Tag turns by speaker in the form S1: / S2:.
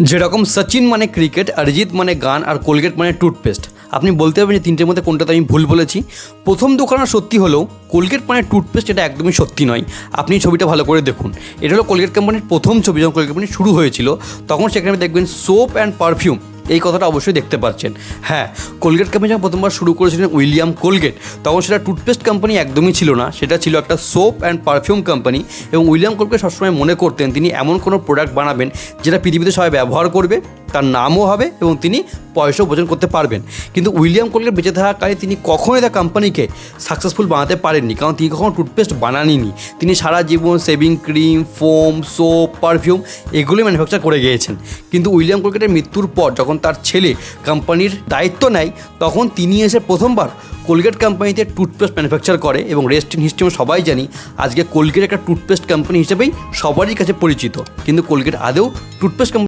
S1: যেরকম সচিন মানে ক্রিকেট, অরিজিৎ মানে গান, আর কোলগেট মানে টুথপেস্ট। আপনি বলতে পারবেন যে তিনটের মধ্যে কোনটাতে আমি ভুল বলেছি। প্রথম দোকানটা সত্যি হলেও কোলগেট মানে টুথপেস্ট এটা একদমই সত্যি নয়। আপনি ছবিটা ভালো করে দেখুন, এটা হলো কোলগেট কোম্পানির প্রথম ছবি। যখন কোলগেট কোম্পানি শুরু হয়েছিল তখন সেখানে দেখবেন সোপ অ্যান্ড পারফিউম, এই কথাটা অবশ্যই দেখতে পাচ্ছেন। হ্যাঁ, কোলগেট কোম্পানি যখন প্রথমবার শুরু করেছিলেন উইলিয়াম কোলগেট, তখন সেটা টুথপেস্ট কোম্পানি একদমই ছিল না, সেটা ছিল একটা সোপ অ্যান্ড পারফিউম কোম্পানি। এবং উইলিয়াম কোলগেট সবসময় মনে করতেন তিনি এমন কোনো প্রোডাক্ট বানাবেন যেটা পৃথিবীতে সবাই ব্যবহার করবে, তার নামও হবে এবং তিনি পয়সাও উপার্জন করতে পারবেন। কিন্তু উইলিয়াম কোলগেট বেঁচে থাকাকালে তিনি কখনোই তার কোম্পানিকে সাকসেসফুল বানাতে পারেননি, কারণ তিনি কখনো টুথপেস্ট বানাননি। তিনি সারা জীবন shaving cream, foam, soap, perfume এগুলোই ম্যানুফ্যাকচার করে গিয়েছেন। কিন্তু উইলিয়াম কোলগেটের মৃত্যুর পর যখন তার ছেলে কোম্পানির দায়িত্ব নেয়, তখন তিনি এসে প্রথমবার কোলগেট কোম্পানিতে টুথপেস্ট ম্যানুফ্যাকচার করে এবং রেস্ট ইন হিস্ট্রি আমরা সবাই জানি আজকে কোলগেট একটা টুথপেস্ট কোম্পানি হিসেবেই সবারই কাছে পরিচিত। কিন্তু কোলগেট আদৌ টুথপেস্ট